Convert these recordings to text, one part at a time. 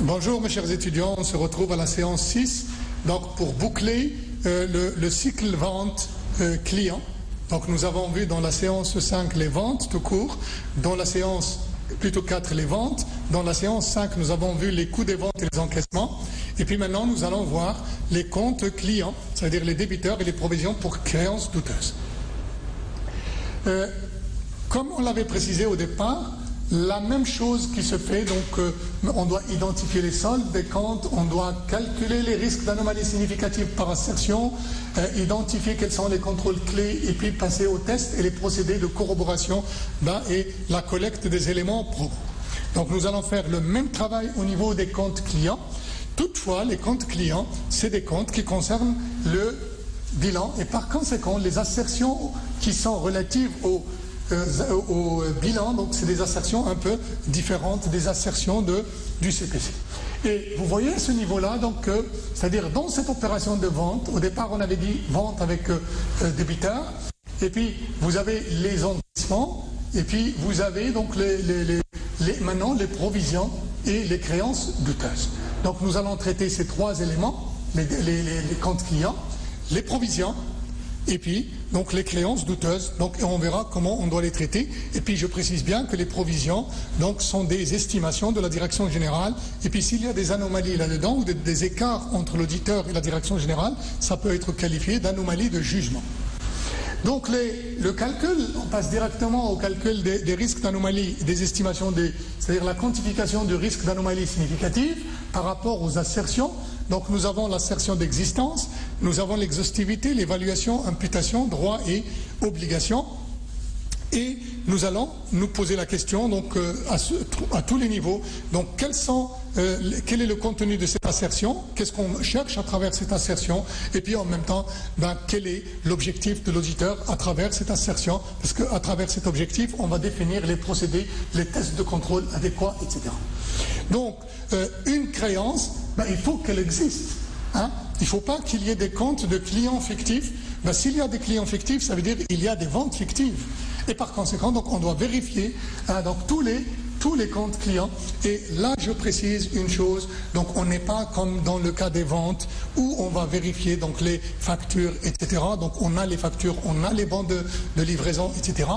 Bonjour mes chers étudiants, on se retrouve à la séance 6 donc pour boucler le cycle vente client. Donc nous avons vu dans la séance 5 les ventes tout court, dans la séance plutôt 4 les ventes, dans la séance 5 nous avons vu les coûts des ventes et les encaissements, et puis maintenant nous allons voir les comptes clients, c'est-à-dire les débiteurs et les provisions pour créances douteuses. Comme on l'avait précisé au départ, la même chose qui se fait, donc on doit identifier les soldes des comptes, on doit calculer les risques d'anomalies significatives par assertion, identifier quels sont les contrôles clés et puis passer aux tests et les procédés de corroboration et la collecte des éléments probants. Donc nous allons faire le même travail au niveau des comptes clients. Toutefois, les comptes clients, c'est des comptes qui concernent le bilan et par conséquent les assertions qui sont relatives au bilan, donc c'est des assertions un peu différentes des assertions du CPC. Et vous voyez à ce niveau-là, donc, c'est-à-dire dans cette opération de vente, au départ on avait dit vente avec débiteur, et puis vous avez les encaissements, et puis vous avez donc maintenant les provisions et les créances douteuses. Donc nous allons traiter ces trois éléments, les comptes clients, les provisions, et puis donc les créances douteuses, donc on verra comment on doit les traiter. Et puis je précise bien que les provisions donc sont des estimations de la direction générale, et puis s'il y a des anomalies là-dedans ou des écarts entre l'auditeur et la direction générale, ça peut être qualifié d'anomalie de jugement. Donc le calcul, on passe directement au calcul des risques d'anomalie, des estimations, c'est-à-dire la quantification du risque d'anomalie significative par rapport aux assertions. Donc nous avons l'assertion d'existence, nous avons l'exhaustivité, l'évaluation, imputation, droit et obligation. Et nous allons nous poser la question donc, à tous les niveaux. Donc quel est le contenu de cette assertion? Qu'est-ce qu'on cherche à travers cette assertion? Et puis en même temps, quel est l'objectif de l'auditeur à travers cette assertion? Parce qu'à travers cet objectif, on va définir les procédés, les tests de contrôle adéquats, etc. Donc une créance, il faut qu'elle existe. Hein? Il ne faut pas qu'il y ait des comptes de clients fictifs. S'il y a des clients fictifs, ça veut dire qu'il y a des ventes fictives. Et par conséquent, donc, on doit vérifier donc, tous les comptes clients. Et là, je précise une chose, donc on n'est pas comme dans le cas des ventes où on va vérifier donc, les factures, etc. Donc on a les factures, on a les bons de livraison, etc.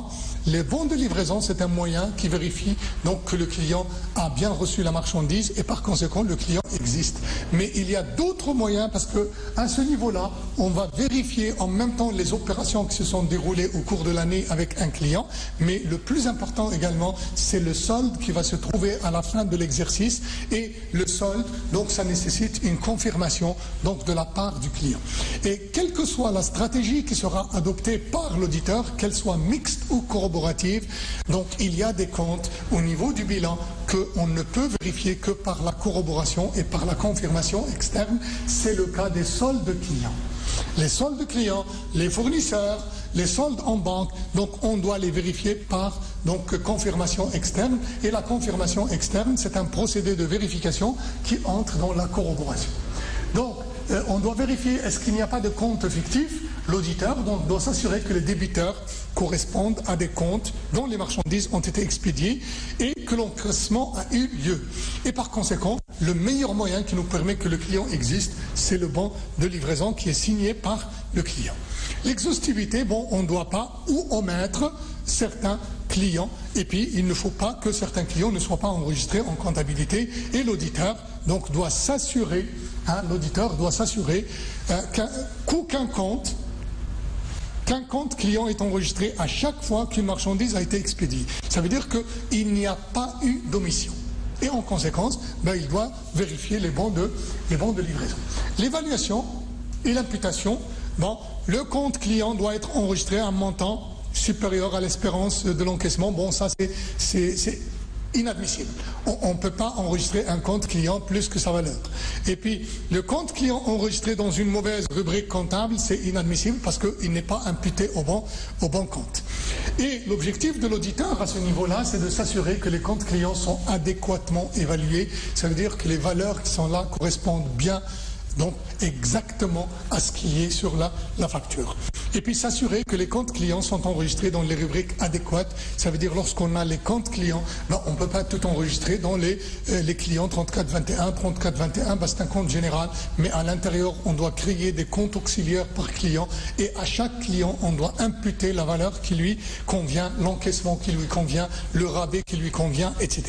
Les bons de livraison, c'est un moyen qui vérifie donc, que le client a bien reçu la marchandise et par conséquent, le client existe. Mais il y a d'autres moyens parce qu'à ce niveau-là, on va vérifier en même temps les opérations qui se sont déroulées au cours de l'année avec un client. Mais le plus important également, c'est le solde qui va se trouver à la fin de l'exercice, et le solde, donc ça nécessite une confirmation donc de la part du client. Et quelle que soit la stratégie qui sera adoptée par l'auditeur, qu'elle soit mixte ou corroborative, donc il y a des comptes au niveau du bilan qu'on ne peut vérifier que par la corroboration et par la confirmation externe. C'est le cas des soldes clients. Les soldes clients, les fournisseurs, les soldes en banque, donc on doit les vérifier par donc, confirmation externe. Et la confirmation externe, c'est un procédé de vérification qui entre dans la corroboration. Donc, on doit vérifier est-ce qu'il n'y a pas de compte fictif. L'auditeur doit s'assurer que les débiteurs correspondent à des comptes dont les marchandises ont été expédiées et que l'encaissement a eu lieu. Et par conséquent, le meilleur moyen qui nous permet que le client existe, c'est le bon de livraison qui est signé par le client. L'exhaustivité, on ne doit pas ou omettre certains clients, et puis il ne faut pas que certains clients ne soient pas enregistrés en comptabilité, et l'auditeur donc doit s'assurer, qu'aucun compte client est enregistré à chaque fois qu'une marchandise a été expédiée. Ça veut dire qu'il n'y a pas eu d'omission. Et en conséquence, il doit vérifier les bons de livraison. L'évaluation et l'imputation, le compte client doit être enregistré à un montant supérieur à l'espérance de l'encaissement. Ça c'est inadmissible. On ne peut pas enregistrer un compte client plus que sa valeur. Et puis, le compte client enregistré dans une mauvaise rubrique comptable, c'est inadmissible parce qu'il n'est pas imputé au bon compte. Et l'objectif de l'auditeur à ce niveau-là, c'est de s'assurer que les comptes clients sont adéquatement évalués. Ça veut dire que les valeurs qui sont là correspondent bien donc exactement à ce qui est sur la facture. Et puis s'assurer que les comptes clients sont enregistrés dans les rubriques adéquates. Ça veut dire lorsqu'on a les comptes clients, ben, on ne peut pas tout enregistrer dans les clients 3421. 3421, ben, c'est un compte général, mais à l'intérieur, on doit créer des comptes auxiliaires par client et à chaque client, on doit imputer la valeur qui lui convient, l'encaissement qui lui convient, le rabais qui lui convient, etc.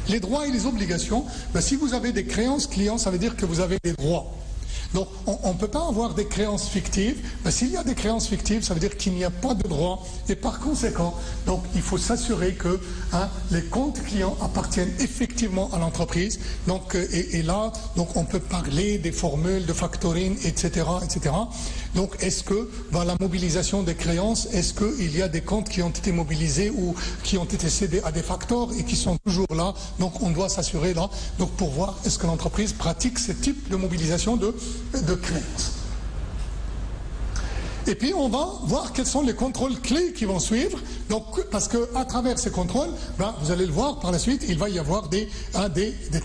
Les droits et les obligations, ben, si vous avez des créances clients, ça veut dire que vous avez des droits. Donc on ne peut pas avoir des créances fictives. Ben, s'il y a des créances fictives, ça veut dire qu'il n'y a pas de droit. Et par conséquent, donc, il faut s'assurer que les comptes clients appartiennent effectivement à l'entreprise. Donc, et là, donc, on peut parler des formules de factoring, etc. etc. Donc est-ce que la mobilisation des créances, est-ce qu'il y a des comptes qui ont été mobilisés ou qui ont été cédés à des facteurs et qui sont toujours là? Donc on doit s'assurer là, donc pour voir est-ce que l'entreprise pratique ce type de mobilisation de créances. Et puis on va voir quels sont les contrôles clés qui vont suivre. Donc, parce qu'à travers ces contrôles, vous allez le voir par la suite, il va y avoir des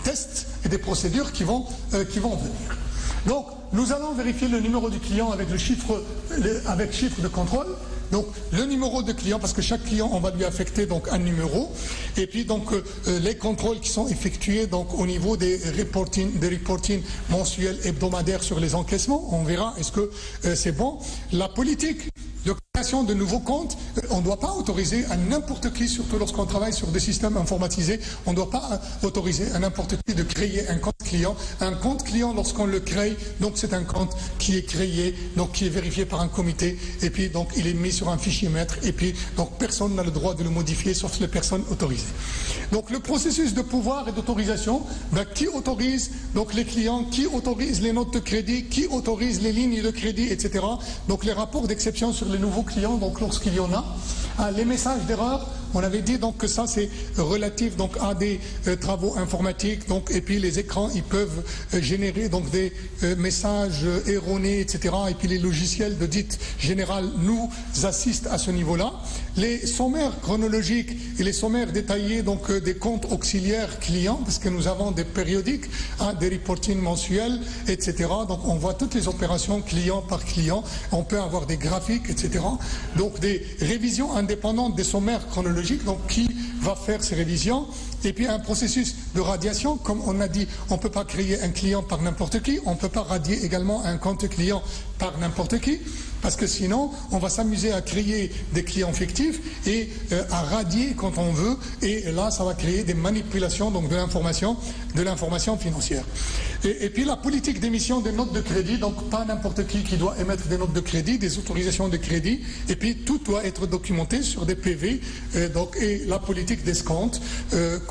tests et des procédures qui vont venir. Donc, nous allons vérifier le numéro du client avec chiffre de contrôle. Donc, le numéro de client, parce que chaque client, on va lui affecter donc un numéro. Et puis, donc, les contrôles qui sont effectués donc au niveau des reporting mensuels hebdomadaires sur les encaissements. On verra, est-ce que c'est bon. La politique de création de nouveaux comptes, on ne doit pas autoriser à n'importe qui, surtout lorsqu'on travaille sur des systèmes informatisés, on ne doit pas autoriser à n'importe qui de créer un compte client. Un compte client, lorsqu'on le crée, donc c'est un compte qui est créé, donc qui est vérifié par un comité, et puis donc il est mis sur un fichier maître, et puis donc personne n'a le droit de le modifier, sauf les personnes autorisées. Donc le processus de pouvoir et d'autorisation, qui autorise donc les clients, qui autorise les notes de crédit, qui autorise les lignes de crédit, etc. Donc les rapports d'exception sur les nouveaux clients, donc lorsqu'il y en a, les messages d'erreur, on avait dit donc que ça c'est relatif donc à des travaux informatiques, donc et puis les écrans ils peuvent générer donc des messages erronés, etc. Et puis les logiciels de dite générale nous assistent à ce niveau-là. Les sommaires chronologiques et les sommaires détaillés donc des comptes auxiliaires clients, parce que nous avons des périodiques, des reportings mensuels, etc. Donc on voit toutes les opérations client par client. On peut avoir des graphiques, etc. Donc des révisions indépendantes des sommaires chronologiques. Donc qui va faire ces révisions? Et puis un processus de radiation, comme on a dit, on ne peut pas créer un client par n'importe qui, on ne peut pas radier également un compte client par n'importe qui, parce que sinon on va s'amuser à créer des clients fictifs et à radier quand on veut, et là ça va créer des manipulations donc de l'information financière. Et puis la politique d'émission des notes de crédit, donc pas n'importe qui doit émettre des notes de crédit, des autorisations de crédit, et puis tout doit être documenté sur des PV, et la politique d'escompte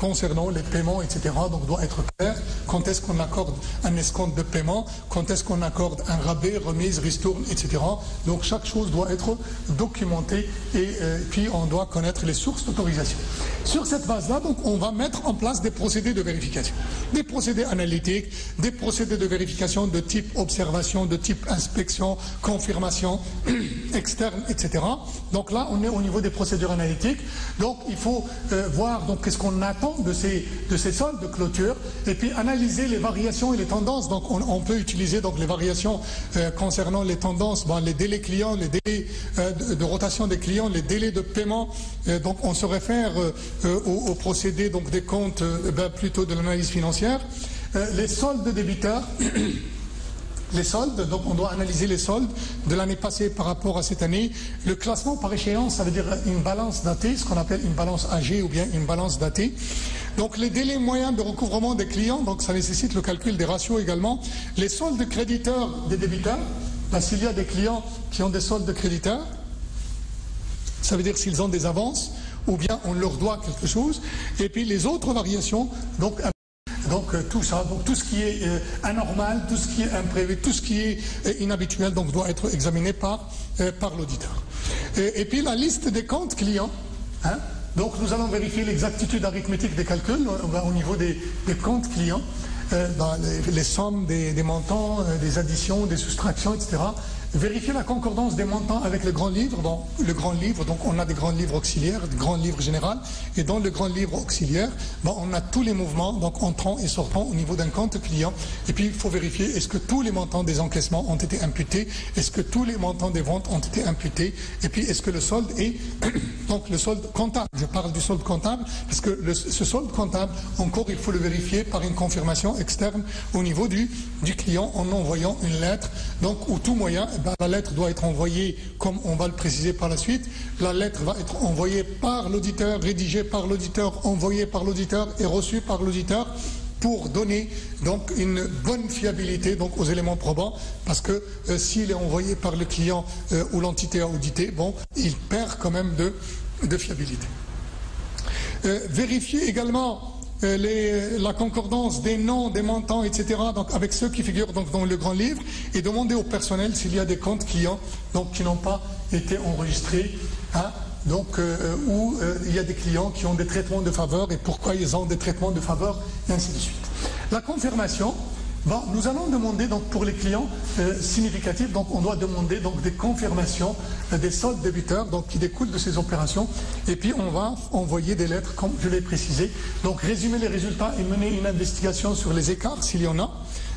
concernant les paiements, etc. Donc doit être clair. Quand est-ce qu'on accorde un escompte de paiement, quand est-ce qu'on accorde un rabais, remise, ristourne, etc. Donc chaque chose doit être documentée, et puis on doit connaître les sources d'autorisation. Sur cette base-là, donc on va mettre en place des procédés de vérification, des procédés analytiques, des procédés de vérification de type observation, de type inspection, confirmation externe, etc. Donc là, on est au niveau des procédures analytiques. Donc il faut voir donc qu'est-ce qu'on attend de ces soldes de clôture, et puis analyser les variations et les tendances. Donc on peut utiliser donc les variations concernant les tendances, les délais clients, les délais de rotation des clients, les délais de paiement. Donc on se réfère au procédé donc des comptes, plutôt de l'analyse financière. Les soldes débiteurs. Les soldes, donc on doit analyser les soldes de l'année passée par rapport à cette année. Le classement par échéance, ça veut dire une balance datée, ce qu'on appelle une balance âgée ou bien une balance datée. Donc les délais moyens de recouvrement des clients, donc ça nécessite le calcul des ratios également. Les soldes créditeurs des débiteurs, s'il y a des clients qui ont des soldes créditeurs, ça veut dire s'ils ont des avances ou bien on leur doit quelque chose. Et puis les autres variations, donc tout ça, donc tout ce qui est anormal, tout ce qui est imprévu, tout ce qui est inhabituel, donc doit être examiné par l'auditeur. Et puis la liste des comptes clients, donc nous allons vérifier l'exactitude arithmétique des calculs au niveau des comptes clients, les sommes des montants, des additions, des soustractions, etc. Vérifier la concordance des montants avec le grand livre. Bon, le grand livre, donc on a des grands livres auxiliaires, des grands livres général, et dans le grand livre auxiliaire, bon, on a tous les mouvements, donc entrants et sortants au niveau d'un compte client. Et puis il faut vérifier est-ce que tous les montants des encaissements ont été imputés, est-ce que tous les montants des ventes ont été imputés, et puis est-ce que le solde est donc le solde comptable. Je parle du solde comptable parce que ce solde comptable, encore il faut le vérifier par une confirmation externe au niveau du client en envoyant une lettre, donc ou tout moyen. La lettre doit être envoyée, comme on va le préciser par la suite. La lettre va être envoyée par l'auditeur, rédigée par l'auditeur, envoyée par l'auditeur et reçue par l'auditeur pour donner donc une bonne fiabilité donc aux éléments probants, parce que s'il est envoyé par le client ou l'entité à auditer, bon, il perd quand même de fiabilité. Vérifier également la concordance des noms, des montants, etc. donc avec ceux qui figurent donc dans le grand livre, et demander au personnel s'il y a des comptes clients donc qui n'ont pas été enregistrés, hein, donc où il y a des clients qui ont des traitements de faveur et pourquoi ils ont des traitements de faveur, et ainsi de suite. La confirmation. Bon, nous allons demander donc pour les clients significatifs, donc on doit demander donc des confirmations des soldes débiteurs donc qui découlent de ces opérations, et puis on va envoyer des lettres comme je l'ai précisé, donc résumer les résultats et mener une investigation sur les écarts s'il y en a,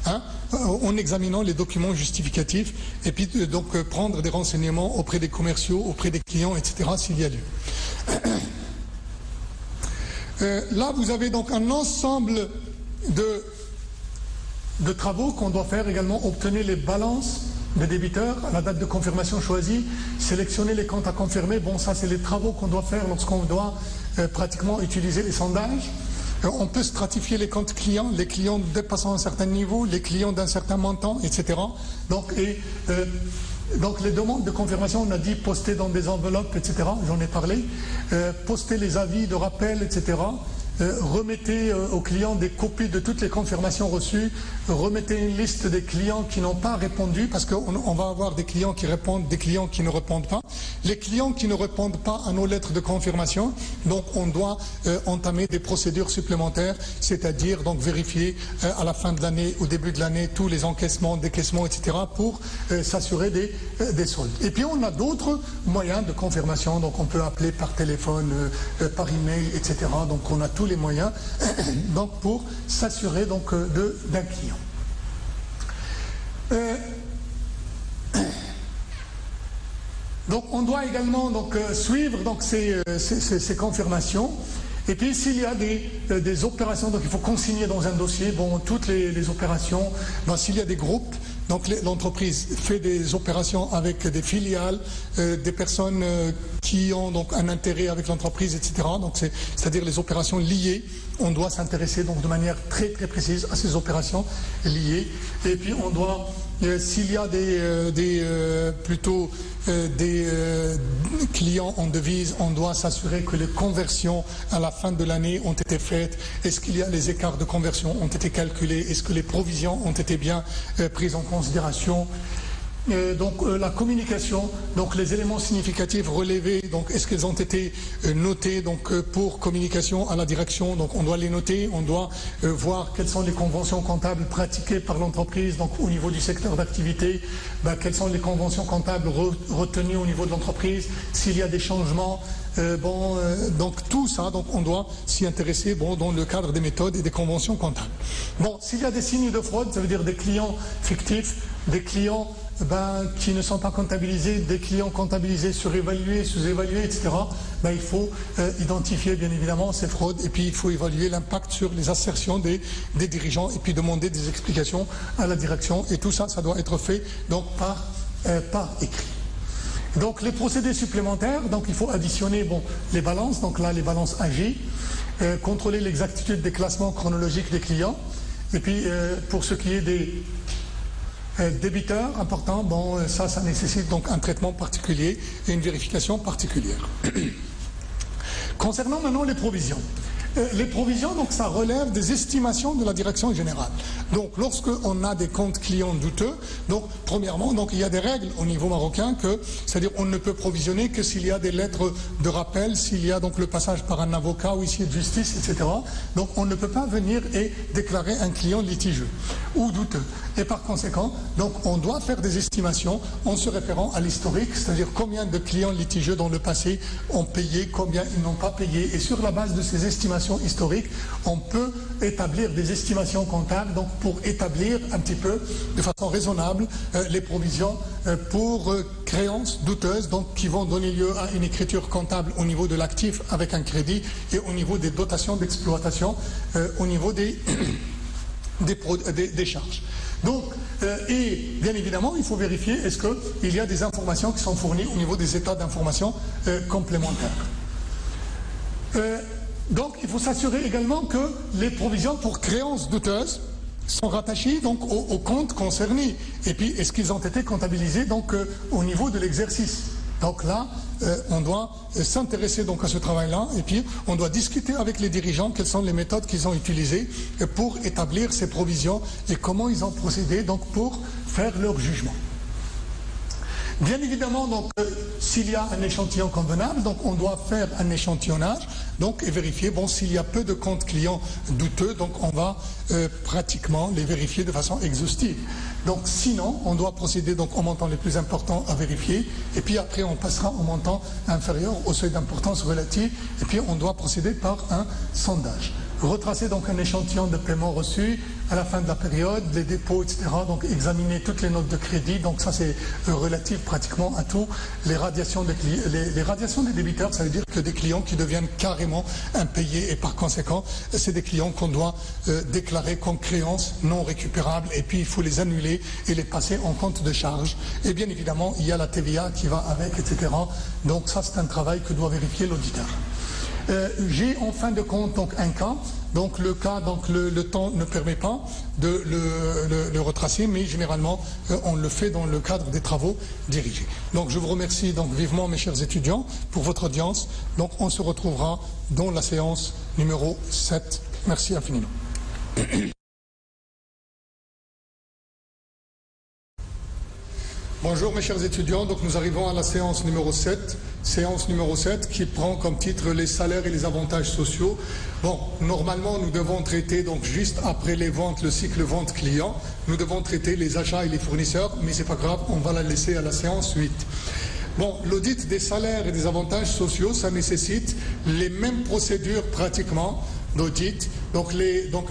hein, en examinant les documents justificatifs, et puis donc prendre des renseignements auprès des commerciaux, auprès des clients, etc. s'il y a lieu. Là vous avez donc un ensemble de travaux qu'on doit faire également. Obtenir les balances des débiteurs à la date de confirmation choisie, sélectionner les comptes à confirmer. Bon, ça c'est les travaux qu'on doit faire lorsqu'on doit pratiquement utiliser les sondages. On peut stratifier les comptes clients, les clients dépassant un certain niveau, les clients d'un certain montant, etc. Donc les demandes de confirmation, on a dit poster dans des enveloppes, etc. J'en ai parlé. Poster les avis de rappel, etc. Remettez aux clients des copies de toutes les confirmations reçues, remettez une liste des clients qui n'ont pas répondu, parce qu'on va avoir des clients qui répondent, des clients qui ne répondent pas. Les clients qui ne répondent pas à nos lettres de confirmation, donc on doit entamer des procédures supplémentaires, c'est-à-dire donc vérifier à la fin de l'année, au début de l'année, tous les encaissements, décaissements, etc. pour s'assurer des soldes. Et puis on a d'autres moyens de confirmation, donc on peut appeler par téléphone, par email, etc. Donc on a tous les moyens donc pour s'assurer donc d'un client. Donc on doit également donc suivre donc ces confirmations. Et puis s'il y a des opérations, donc il faut consigner dans un dossier, bon, toutes les opérations, ben, s'il y a des groupes, donc l'entreprise fait des opérations avec des filiales, des personnes qui ont donc un intérêt avec l'entreprise, etc. Donc c'est-à-dire les opérations liées. On doit s'intéresser donc de manière très très précise à ces opérations liées. Et puis on doit, s'il y a des clients en devise, on doit s'assurer que les conversions à la fin de l'année ont été faites. Est-ce qu'il y a les écarts de conversion ont été calculés? Est-ce que les provisions ont été bien prises en considération? Donc la communication, donc les éléments significatifs relevés, donc est-ce qu'ils ont été notés donc pour communication à la direction? Donc on doit les noter, on doit voir quelles sont les conventions comptables pratiquées par l'entreprise, donc au niveau du secteur d'activité, quelles sont les conventions comptables retenues au niveau de l'entreprise, s'il y a des changements. Donc tout ça, donc on doit s'y intéresser dans le cadre des méthodes et des conventions comptables. Bon, s'il y a des signes de fraude, ça veut dire des clients fictifs, des clients qui ne sont pas comptabilisés, des clients comptabilisés, surévalués, sous-évalués, etc. Il faut identifier bien évidemment ces fraudes, et puis il faut évaluer l'impact sur les assertions des dirigeants, et puis demander des explications à la direction, et tout ça, ça doit être fait donc par écrit. Donc les procédés supplémentaires, donc il faut additionner les balances, donc là les balances AG, contrôler l'exactitude des classements chronologiques des clients, et puis pour ce qui est des débiteurs importants, ça nécessite donc un traitement particulier et une vérification particulière. Concernant maintenant les provisions. Les provisions, donc ça relève des estimations de la direction générale. Donc lorsqu'on a des comptes clients douteux, donc premièrement, donc il y a des règles au niveau marocain c'est-à-dire on ne peut provisionner que s'il y a des lettres de rappel, s'il y a donc le passage par un avocat ou huissier de justice, etc. Donc on ne peut pas venir et déclarer un client litigieux. ou douteux. Et par conséquent, donc on doit faire des estimations en se référant à l'historique, c'est-à-dire combien de clients litigieux dans le passé ont payé, combien ils n'ont pas payé. Et sur la base de ces estimations historiques, on peut établir des estimations comptables donc pour établir un petit peu de façon raisonnable les provisions pour créances douteuses donc qui vont donner lieu à une écriture comptable au niveau de l'actif avec un crédit et au niveau des dotations d'exploitation au niveau des charges. Donc, et bien évidemment, il faut vérifier est-ce qu'il y a des informations qui sont fournies au niveau des états d'information complémentaires. Donc, il faut s'assurer également que les provisions pour créances douteuses sont rattachées donc aux comptes concernés. Et puis, est-ce qu'ils ont été comptabilisés donc au niveau de l'exercice? Donc là, on doit s'intéresser donc à ce travail-là et puis on doit discuter avec les dirigeants quelles sont les méthodes qu'ils ont utilisées pour établir ces provisions et comment ils ont procédé donc pour faire leur jugement. Bien évidemment, donc, s'il y a un échantillon convenable, donc on doit faire un échantillonnage donc, et vérifier, bon, s'il y a peu de comptes clients douteux, donc on va pratiquement les vérifier de façon exhaustive. Donc sinon, on doit procéder donc, aux montants les plus importants à vérifier, et puis après on passera au montant inférieur au seuil d'importance relative, et puis on doit procéder par un sondage. Retracer donc un échantillon de paiement reçu à la fin de la période, les dépôts, etc. Donc examiner toutes les notes de crédit, donc ça c'est relatif pratiquement à tout. Les radiations des débiteurs, ça veut dire que des clients qui deviennent carrément impayés et par conséquent, c'est des clients qu'on doit déclarer comme créances non récupérables et puis il faut les annuler et les passer en compte de charge. Et bien évidemment, il y a la TVA qui va avec, etc. Donc ça c'est un travail que doit vérifier l'auditeur. J'ai en fin de compte donc un cas, donc le cas, donc le temps ne permet pas de le retracer, mais généralement on le fait dans le cadre des travaux dirigés. Donc je vous remercie donc vivement mes chers étudiants pour votre audience. Donc on se retrouvera dans la séance numéro 7. Merci infiniment. Bonjour mes chers étudiants, donc nous arrivons à la séance numéro 7 qui prend comme titre les salaires et les avantages sociaux. Bon, normalement nous devons traiter donc juste après les ventes, le cycle vente client, nous devons traiter les achats et les fournisseurs, mais c'est pas grave, on va la laisser à la séance 8. Bon, l'audit des salaires et des avantages sociaux, ça nécessite les mêmes procédures pratiquement d'audit, donc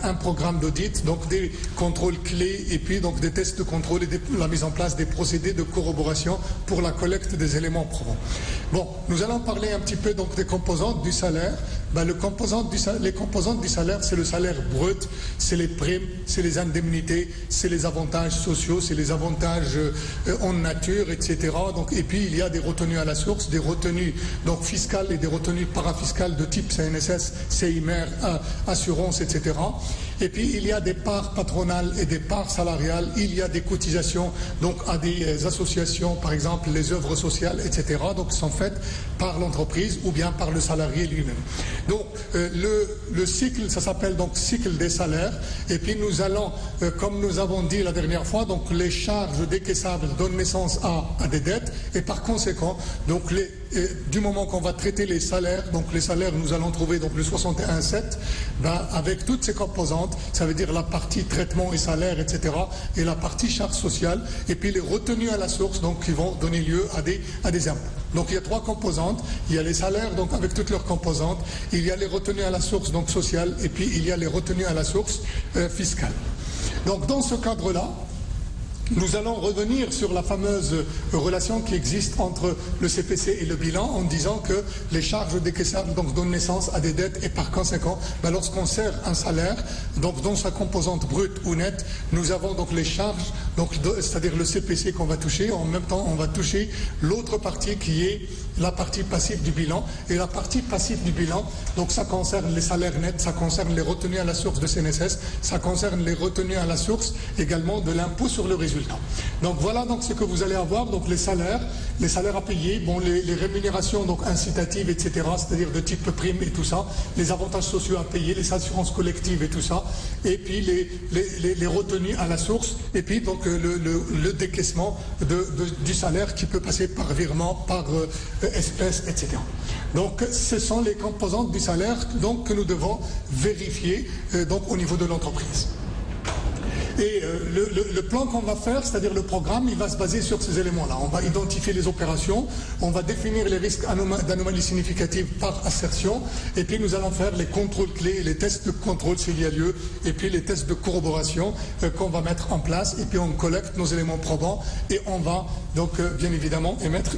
un programme d'audit, donc des contrôles clés et puis donc des tests de contrôle et la mise en place des procédés de corroboration pour la collecte des éléments probants. Bon, nous allons parler un petit peu donc des composantes du salaire. Ben, les composantes du salaire, c'est le salaire brut, c'est les primes, c'est les indemnités, c'est les avantages sociaux, c'est les avantages en nature, etc. Donc, et puis il y a des retenues à la source, des retenues donc fiscales et des retenues parafiscales de type CNSS, CIMER, assurance, etc. Et puis il y a des parts patronales et des parts salariales, il y a des cotisations donc à des associations, par exemple les œuvres sociales, etc. Donc qui sont faites par l'entreprise ou bien par le salarié lui-même. Donc le cycle, ça s'appelle donc cycle des salaires. Et puis nous allons, comme nous avons dit la dernière fois, donc les charges décaissables donnent naissance à des dettes et par conséquent, donc du moment qu'on va traiter les salaires, donc les salaires nous allons trouver donc le 61,7, ben, avec toutes ces composantes, ça veut dire la partie traitement et salaire, etc. et la partie charge sociale et puis les retenues à la source donc qui vont donner lieu à des impôts. Donc il y a trois composantes, il y a les salaires donc avec toutes leurs composantes, il y a les retenues à la source donc sociale et puis il y a les retenues à la source fiscale. Donc dans ce cadre-là, nous allons revenir sur la fameuse relation qui existe entre le CPC et le bilan en disant que les charges décaissables donc donnent naissance à des dettes et par conséquent, ben, lorsqu'on sert un salaire, donc dans sa composante brute ou nette, nous avons donc les charges, c'est-à-dire le CPC qu'on va toucher, en même temps on va toucher l'autre partie qui est la partie passive du bilan. Et la partie passive du bilan, donc ça concerne les salaires nets, ça concerne les retenues à la source de CNSS, ça concerne les retenues à la source également de l'impôt sur le résultat. Donc voilà donc ce que vous allez avoir, donc les salaires à payer, bon, les rémunérations donc incitatives, etc., c'est-à-dire de type prime et tout ça, les avantages sociaux à payer, les assurances collectives et tout ça, et puis les retenues à la source, et puis donc le décaissement du salaire qui peut passer par virement, par espèces, etc. Donc ce sont les composantes du salaire donc, que nous devons vérifier donc, au niveau de l'entreprise. Et le plan qu'on va faire, c'est-à-dire le programme, il va se baser sur ces éléments-là. On va identifier les opérations, on va définir les risques d'anomalies significatives par assertion, et puis nous allons faire les contrôles clés, les tests de contrôle s'il y a lieu, et puis les tests de corroboration qu'on va mettre en place, et puis on collecte nos éléments probants, et on va donc bien évidemment émettre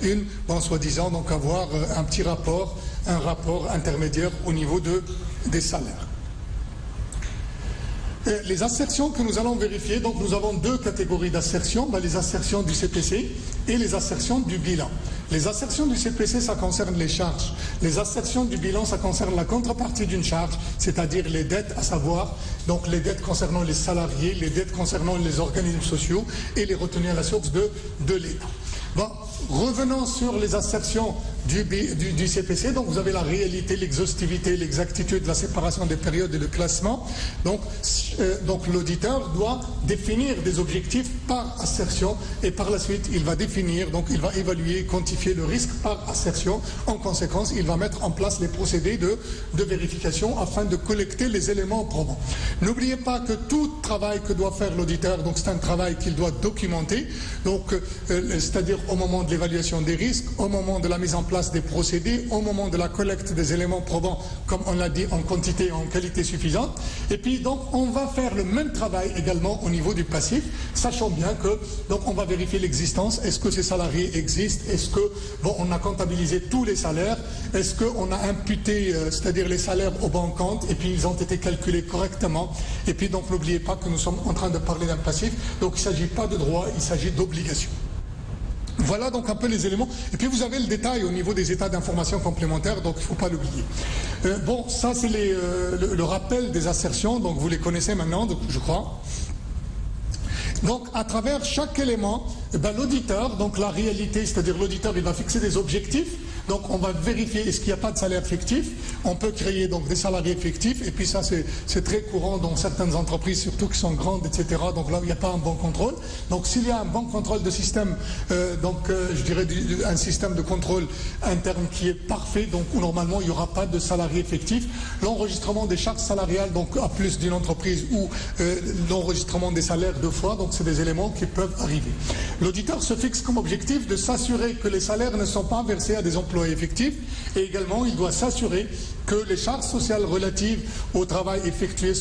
soi-disant, donc avoir un petit rapport, un rapport intermédiaire au niveau des salaires. Les assertions que nous allons vérifier, donc nous avons deux catégories d'assertions, les assertions du CPC et les assertions du bilan. Les assertions du CPC, ça concerne les charges. Les assertions du bilan, ça concerne la contrepartie d'une charge, c'est-à-dire les dettes, à savoir donc les dettes concernant les salariés, les dettes concernant les organismes sociaux et les retenues à la source de l'État. Bon, revenons sur les assertions du CPC. Donc vous avez la réalité, l'exhaustivité, l'exactitude, la séparation des périodes et le classement. Donc l'auditeur doit définir des objectifs par assertion et par la suite il va définir, donc il va évaluer, quantifier le risque par assertion. En conséquence, il va mettre en place les procédés de vérification afin de collecter les éléments probants. N'oubliez pas que tout travail que doit faire l'auditeur, donc c'est un travail qu'il doit documenter, donc c'est-à-dire au moment de l'évaluation des risques, au moment de la mise en place des procédés, au moment de la collecte des éléments probants, comme on l'a dit, en quantité et en qualité suffisante. Et puis donc on va faire le même travail également au niveau du passif, sachant bien que donc on va vérifier l'existence, est-ce que ces salariés existent, est-ce que on a comptabilisé tous les salaires, est-ce qu'on a imputé, c'est-à-dire les salaires au bon compte, et puis ils ont été calculés correctement. Et puis donc n'oubliez pas que nous sommes en train de parler d'un passif, donc il ne s'agit pas de droit, il s'agit d'obligation. Voilà donc un peu les éléments. Et puis vous avez le détail au niveau des états d'information complémentaires, donc il ne faut pas l'oublier. Ça c'est le rappel des assertions, donc vous les connaissez maintenant, donc, je crois. Donc à travers chaque élément, l'auditeur, donc la réalité, c'est-à-dire l'auditeur, il va fixer des objectifs. Donc on va vérifier est-ce qu'il n'y a pas de salaire fictif. On peut créer donc des salariés fictifs, et puis ça c'est très courant dans certaines entreprises, surtout qui sont grandes, etc. Donc là où il n'y a pas un bon contrôle. Donc s'il y a un bon contrôle de système, je dirais un système de contrôle interne qui est parfait, donc où normalement il n'y aura pas de salariés fictifs, l'enregistrement des charges salariales, donc à plus d'une entreprise, ou l'enregistrement des salaires deux fois, donc c'est des éléments qui peuvent arriver. L'auditeur se fixe comme objectif de s'assurer que les salaires ne sont pas versés à des employés effectifs, et également il doit s'assurer que les charges sociales relatives au travail effectué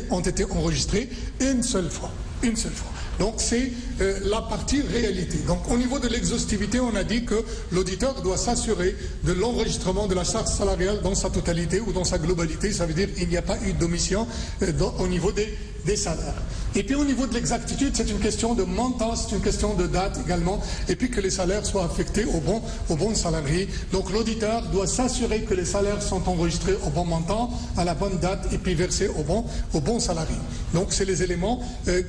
ont été enregistrées une seule fois. Une seule fois. Donc c'est la partie réalité. Donc au niveau de l'exhaustivité, on a dit que l'auditeur doit s'assurer de l'enregistrement de la charge salariale dans sa totalité ou dans sa globalité. Ça veut dire qu'il n'y a pas eu d'omission au niveau des salaires. Et puis au niveau de l'exactitude, c'est une question de montant, c'est une question de date également, et puis que les salaires soient affectés aux bons salariés. Donc l'auditeur doit s'assurer que les salaires sont enregistrés au bon montant, à la bonne date, et puis versés aux bons salariés. Donc c'est les éléments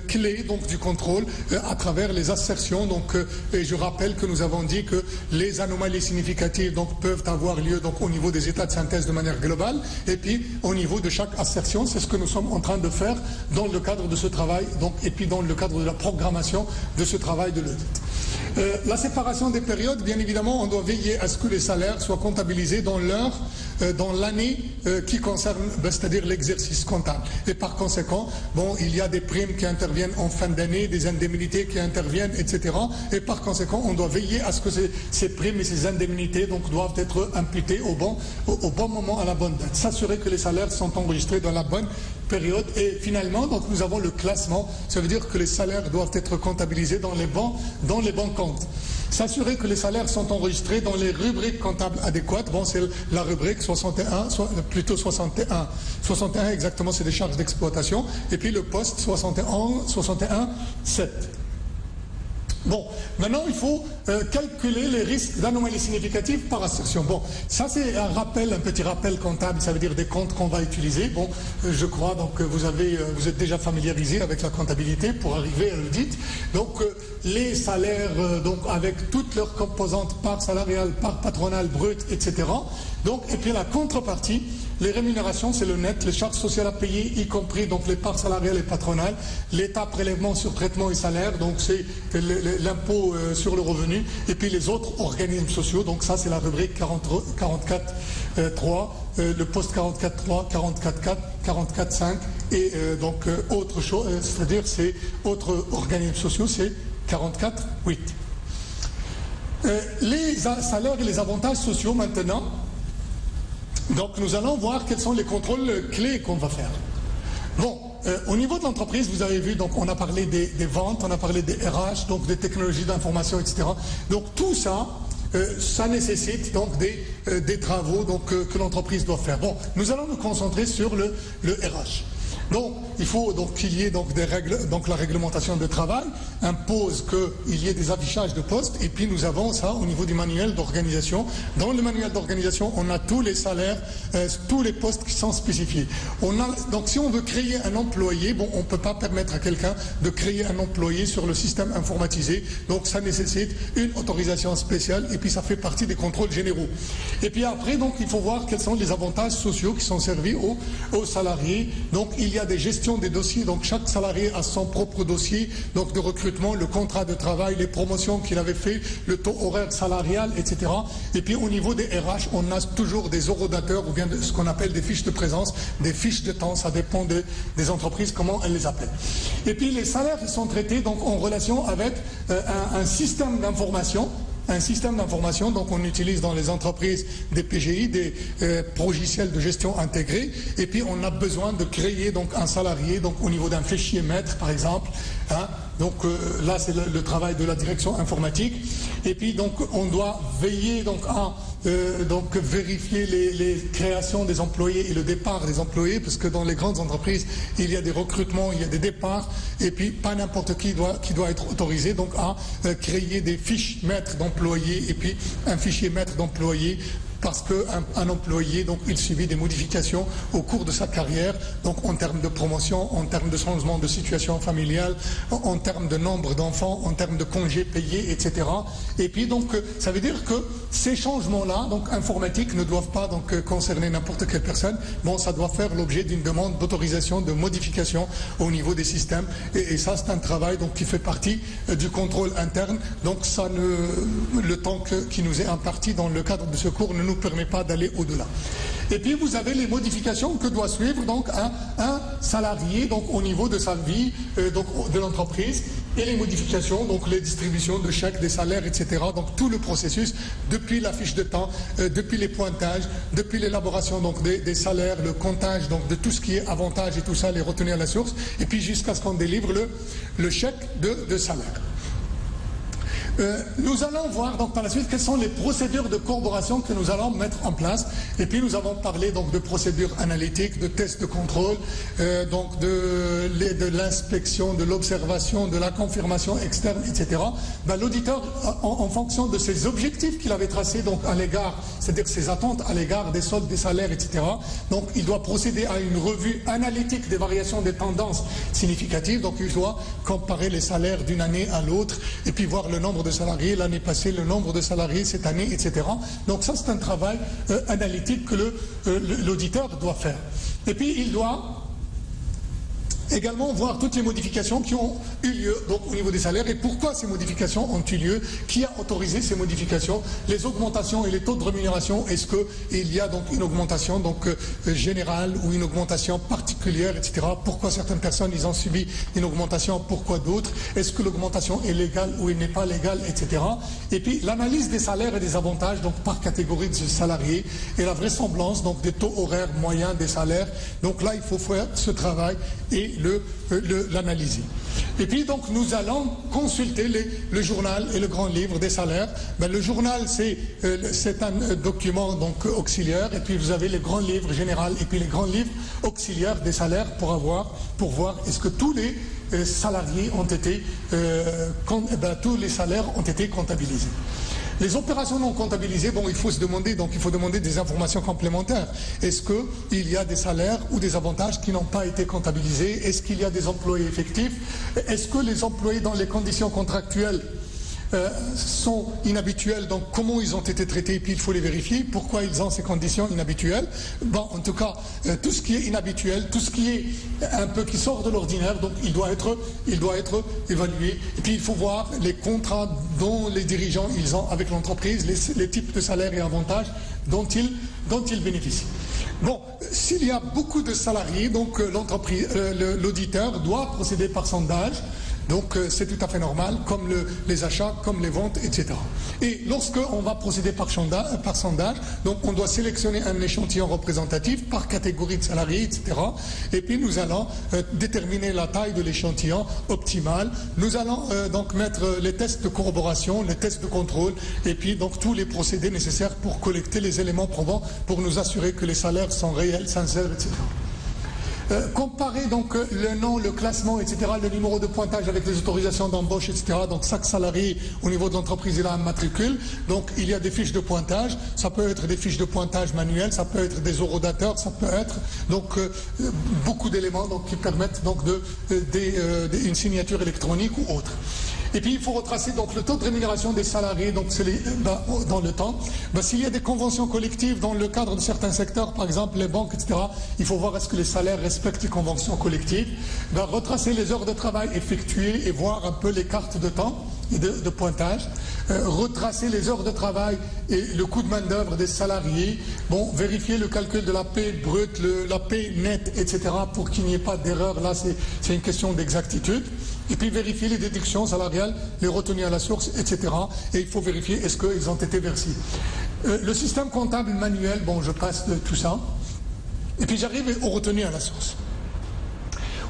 clés donc, du contrôle à travers les assertions. Donc, et je rappelle que nous avons dit que les anomalies significatives donc, peuvent avoir lieu donc, au niveau des états de synthèse de manière globale, et puis au niveau de chaque assertion, c'est ce que nous sommes en train de faire dans le cadre de ce travail, donc, et puis dans le cadre de la programmation de ce travail de l'audit. La séparation des périodes, bien évidemment, on doit veiller à ce que les salaires soient comptabilisés dans l'année qui concerne, c'est-à-dire l'exercice comptable. Et par conséquent, il y a des primes qui interviennent en fin d'année, des indemnités qui interviennent, etc. Et par conséquent, on doit veiller à ce que ces primes et ces indemnités donc, doivent être imputées au bon moment, à la bonne date. S'assurer que les salaires sont enregistrés dans la bonne période. Et finalement, donc, nous avons le classement. Ça veut dire que les salaires doivent être comptabilisés dans les bons comptes. S'assurer que les salaires sont enregistrés dans les rubriques comptables adéquates. C'est la rubrique 61, plutôt 61. 61 exactement, c'est des charges d'exploitation. Et puis le poste 61,7. Maintenant il faut calculer les risques d'anomalies significatives par assertion. Ça c'est un petit rappel comptable, ça veut dire des comptes qu'on va utiliser. Je crois donc que vous êtes déjà familiarisé avec la comptabilité pour arriver à l'audit. Donc les salaires donc avec toutes leurs composantes, part salariale, part patronale, brute, etc. Donc, et puis la contrepartie, les rémunérations, c'est le net, les charges sociales à payer, y compris donc les parts salariales et patronales, l'État prélèvement sur traitement et salaire, donc c'est l'impôt sur le revenu, et puis les autres organismes sociaux, donc ça c'est la rubrique 44.3, le poste 44.3, 44.4, 44.5 autre chose, c'est-à-dire c'est autres organismes sociaux, c'est 44,8. Les salaires et les avantages sociaux maintenant. Donc nous allons voir quels sont les contrôles clés qu'on va faire. Bon, au niveau de l'entreprise, vous avez vu, donc on a parlé des ventes, on a parlé des RH, donc des technologies d'information, etc. Donc tout ça, ça nécessite donc des travaux donc, que l'entreprise doit faire. Bon, nous allons nous concentrer sur le RH. Donc, il faut donc qu'il y ait donc des règles, donc la réglementation de travail impose qu'il y ait des affichages de postes, et puis nous avons ça au niveau du manuel d'organisation. Dans le manuel d'organisation, on a tous les salaires, tous les postes qui sont spécifiés. Donc, si on veut créer un employé, bon, on ne peut pas permettre à quelqu'un de créer un employé sur le système informatisé. Donc, ça nécessite une autorisation spéciale, et puis ça fait partie des contrôles généraux. Et puis après, donc, il faut voir quels sont les avantages sociaux qui sont servis aux salariés. Donc, il y a des gestions des dossiers, donc chaque salarié a son propre dossier donc de recrutement, le contrat de travail, les promotions qu'il avait fait, le taux horaire salarial, etc. Et puis au niveau des RH, on a toujours des horodateurs ou bien ce qu'on appelle des fiches de présence, des fiches de temps, ça dépend des entreprises, comment elles les appellent. Et puis les salaires ils sont traités donc en relation avec un système d'information. Un système d'information, donc on utilise dans les entreprises des PGI, des logiciels de gestion intégrés, et puis on a besoin de créer donc un salarié, donc au niveau d'un fichier maître par exemple, hein. Donc là c'est le travail de la direction informatique, et puis donc on doit veiller donc à vérifier les créations des employés et le départ des employés, parce que dans les grandes entreprises il y a des recrutements, il y a des départs, et puis pas n'importe qui doit être autorisé donc à créer des fiches maîtres d'employés et puis un fichier maître d'employés, parce qu'un employé, donc, il subit des modifications au cours de sa carrière, donc en termes de promotion, en termes de changement de situation familiale, en termes de nombre d'enfants, en termes de congés payés, etc. Et puis donc, ça veut dire que ces changements-là, donc informatiques, ne doivent pas donc concerner n'importe quelle personne. Bon, ça doit faire l'objet d'une demande d'autorisation, de modification au niveau des systèmes. Et ça, c'est un travail donc qui fait partie du contrôle interne. Donc, le temps qui nous est imparti dans le cadre de ce cours ne nous permet pas d'aller au-delà. Et puis vous avez les modifications que doit suivre donc un salarié donc au niveau de sa vie donc de l'entreprise, et les modifications, donc les distributions de chèques, des salaires, etc. Donc tout le processus, depuis la fiche de temps, depuis les pointages, depuis l'élaboration donc des salaires, le comptage donc de tout ce qui est avantage et tout ça, les retenir à la source, et puis jusqu'à ce qu'on délivre le chèque de salaire. Nous allons voir donc par la suite quelles sont les procédures de corroboration que nous allons mettre en place, et puis nous avons parlé donc de procédures analytiques, de tests de contrôle, donc de l'inspection, de l'observation, de la confirmation externe, etc. Ben, l'auditeur, en fonction de ses objectifs qu'il avait tracés donc à l'égard, c'est-à-dire ses attentes à l'égard des soldes, des salaires, etc. Donc il doit procéder à une revue analytique des variations des tendances significatives, donc il doit comparer les salaires d'une année à l'autre, et puis voir le nombre de salariés l'année passée, le nombre de salariés cette année, etc. Donc ça, c'est un travail analytique que l'auditeur doit faire. Et puis, il doit également voir toutes les modifications qui ont eu lieu donc, au niveau des salaires, et pourquoi ces modifications ont eu lieu, qui a autorisé ces modifications, les augmentations et les taux de rémunération, est-ce qu'il y a donc une augmentation donc, générale ou une augmentation particulière, etc. Pourquoi certaines personnes ils ont subi une augmentation, pourquoi d'autres, est-ce que l'augmentation est légale ou elle n'est pas légale, etc. Et puis l'analyse des salaires et des avantages donc, par catégorie de salariés, et la vraisemblance donc, des taux horaires moyens des salaires. Donc là il faut faire ce travail et l'analyser. Et puis donc nous allons consulter le journal et le grand livre des salaires. Ben, le journal c'est un document donc auxiliaire, et puis vous avez les grands livres général et puis les grands livres auxiliaires des salaires pour voir est-ce que tous les salariés ont été tous les salaires ont été comptabilisés. Les opérations non comptabilisées, bon, il faut demander des informations complémentaires. Est-ce qu'il y a des salaires ou des avantages qui n'ont pas été comptabilisés? Est-ce qu'il y a des employés effectifs? Est-ce que les employés dans les conditions contractuelles sont inhabituels, donc comment ils ont été traités, et puis il faut les vérifier, pourquoi ils ont ces conditions inhabituelles. Bon, en tout cas, tout ce qui est inhabituel, tout ce qui est un peu qui sort de l'ordinaire, donc il doit être évalué. Et puis il faut voir les contrats dont les dirigeants ils ont avec l'entreprise, les types de salaires et avantages dont ils bénéficient. Bon, s'il y a beaucoup de salariés, donc l'auditeur doit procéder par sondage. Donc c'est tout à fait normal, comme les achats, comme les ventes, etc. Et lorsqu'on va procéder par sondage, donc on doit sélectionner un échantillon représentatif par catégorie de salariés, etc. Et puis nous allons déterminer la taille de l'échantillon optimale. Nous allons donc mettre les tests de corroboration, les tests de contrôle, et puis donc tous les procédés nécessaires pour collecter les éléments probants, pour nous assurer que les salaires sont réels, sincères, etc. Comparer donc le nom, le classement, etc., le numéro de pointage avec les autorisations d'embauche, etc. Donc chaque salarié au niveau de l'entreprise, il a un matricule. Donc il y a des fiches de pointage. Ça peut être des fiches de pointage manuelles, ça peut être des horodateurs, ça peut être donc beaucoup d'éléments donc, qui permettent donc une signature électronique ou autre. Et puis il faut retracer donc le taux de rémunération des salariés donc, dans le temps. S'il y a des conventions collectives dans le cadre de certains secteurs, par exemple les banques, etc., il faut voir est-ce que les salaires respectent les conventions collectives. Retracer les heures de travail effectuées et voir un peu les cartes de temps et de pointage. Retracer les heures de travail et le coût de main-d'œuvre des salariés. Bon, vérifier le calcul de la paie brute, la paie nette, etc., pour qu'il n'y ait pas d'erreur. Là, c'est une question d'exactitude. Et puis vérifier les déductions salariales, les retenues à la source, etc. Et il faut vérifier est-ce qu'ils ont été versés. Le système comptable manuel, bon, je passe de tout ça. Et puis j'arrive aux retenues à la source.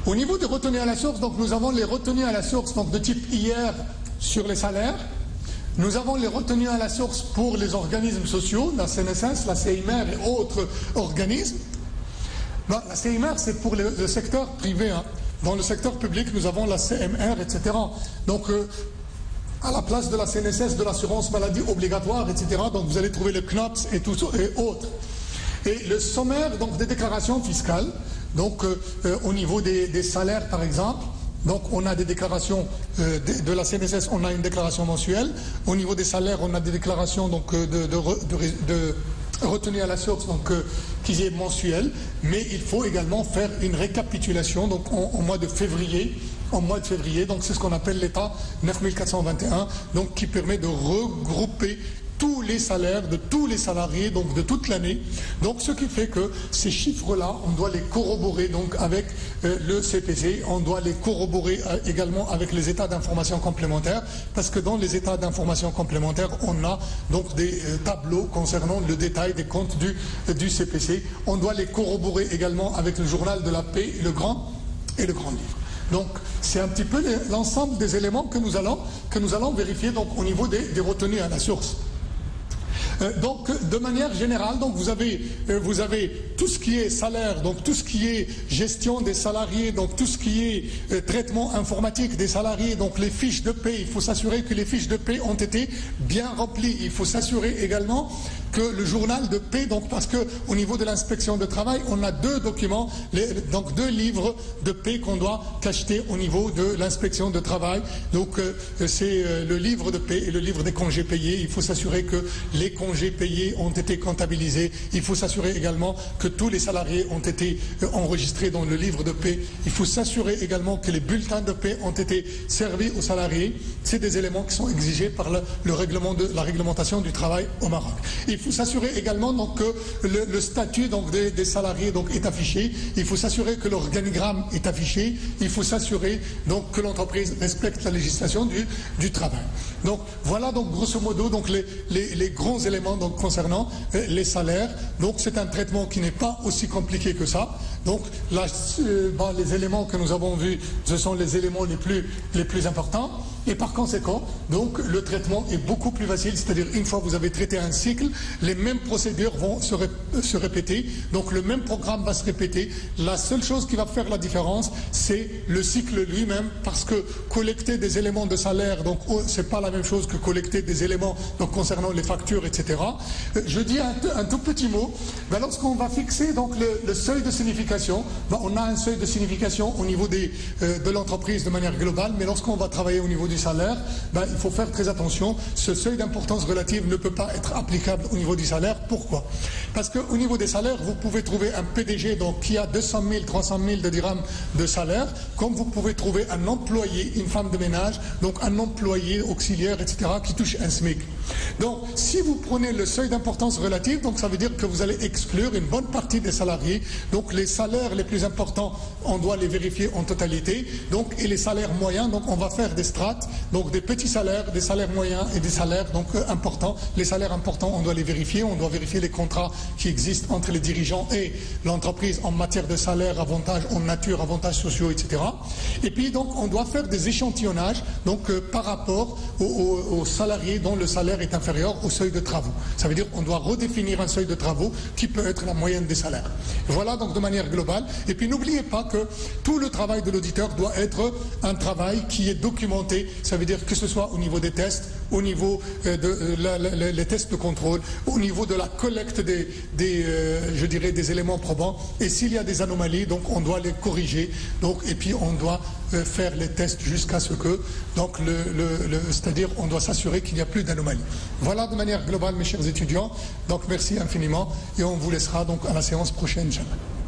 Au niveau des retenues à la source, donc nous avons les retenues à la source donc de type IR sur les salaires. Nous avons les retenues à la source pour les organismes sociaux, la CNSS, la CIMR et autres organismes. La CIMR, c'est pour le secteur privé. Hein. Dans le secteur public, nous avons la CMR, etc. Donc, à la place de la CNSS, de l'assurance maladie obligatoire, etc., donc vous allez trouver le CNAPS et autres. Et le sommaire donc, des déclarations fiscales, donc au niveau des salaires, par exemple, donc on a des déclarations de la CNSS, on a une déclaration mensuelle. Au niveau des salaires, on a des déclarations donc, de retenue à la source donc, qui est mensuelle, mais il faut également faire une récapitulation donc, au mois de février. Donc c'est ce qu'on appelle l'état 9421, donc qui permet de regrouper tous les salaires de tous les salariés, donc de toute l'année. Donc ce qui fait que ces chiffres-là, on doit les corroborer donc avec le CPC, on doit les corroborer également avec les états d'information complémentaires, parce que dans les états d'information complémentaires, on a donc des tableaux concernant le détail des comptes du CPC. On doit les corroborer également avec le journal de la paix, le grand livre. Donc c'est un petit peu l'ensemble des éléments que nous allons vérifier donc, au niveau des retenues à la source. Donc, de manière générale, donc vous avez tout ce qui est salaire, donc tout ce qui est gestion des salariés, donc tout ce qui est traitement informatique des salariés, donc les fiches de paie. Il faut s'assurer que les fiches de paie ont été bien remplies. Il faut s'assurer également que le journal de paie, donc parce que au niveau de l'inspection de travail, on a deux documents, donc deux livres de paie qu'on doit cacheter au niveau de l'inspection de travail. Donc c'est le livre de paie et le livre des congés payés. Il faut s'assurer que les congés payés ont été comptabilisés. Il faut s'assurer également que tous les salariés ont été enregistrés dans le livre de paie. Il faut s'assurer également que les bulletins de paie ont été servis aux salariés. C'est des éléments qui sont exigés par le règlement de la réglementation du travail au Maroc. Il faut s'assurer également donc, que le statut donc, des salariés donc, est affiché. Il faut s'assurer que l'organigramme est affiché. Il faut s'assurer donc, que l'entreprise respecte la législation du travail. Donc voilà donc grosso modo donc, les grands éléments donc, concernant les salaires. Donc c'est un traitement qui n'est pas aussi compliqué que ça. Donc là, les éléments que nous avons vus, ce sont les éléments les plus importants. Et par conséquent, donc, le traitement est beaucoup plus facile, c'est-à-dire une fois que vous avez traité un cycle, les mêmes procédures vont se répéter, donc le même programme va se répéter. La seule chose qui va faire la différence, c'est le cycle lui-même, parce que collecter des éléments de salaire, donc c'est pas la même chose que collecter des éléments donc, concernant les factures, etc. Je dis un tout petit mot. Lorsqu'on va fixer donc, le seuil de signification, on a un seuil de signification au niveau de l'entreprise de manière globale, mais lorsqu'on va travailler au niveau du salaire, il faut faire très attention. Ce seuil d'importance relative ne peut pas être applicable au niveau du salaire. Pourquoi? Parce qu'au niveau des salaires, vous pouvez trouver un PDG donc, qui a 200 000, 300 000 de dirhams de salaire, comme vous pouvez trouver un employé, une femme de ménage, donc un employé auxiliaire, etc., qui touche un SMIC. Donc, si vous prenez le seuil d'importance relative, donc ça veut dire que vous allez exclure une bonne partie des salariés. Donc, les salaires les plus importants, on doit les vérifier en totalité. Donc, et les salaires moyens, donc on va faire des strates, donc des petits salaires, des salaires moyens et des salaires donc importants. Les salaires importants, on doit les vérifier. On doit vérifier les contrats qui existent entre les dirigeants et l'entreprise en matière de salaire, avantages en nature, avantages sociaux, etc. Et puis, donc, on doit faire des échantillonnages donc, par rapport aux salariés dont le salaire est inférieur au seuil de travaux. Ça veut dire qu'on doit redéfinir un seuil de travaux qui peut être la moyenne des salaires. Voilà donc de manière globale. Et puis n'oubliez pas que tout le travail de l'auditeur doit être un travail qui est documenté. Ça veut dire que ce soit au niveau des tests, au niveau les tests de contrôle, au niveau de la collecte je dirais des éléments probants. Et s'il y a des anomalies, donc on doit les corriger. Donc, et puis on doit faire les tests jusqu'à ce que, donc c'est-à-dire on doit s'assurer qu'il n'y a plus d'anomalies. Voilà de manière globale mes chers étudiants. Donc merci infiniment et on vous laissera donc à la séance prochaine, Inch'Allah.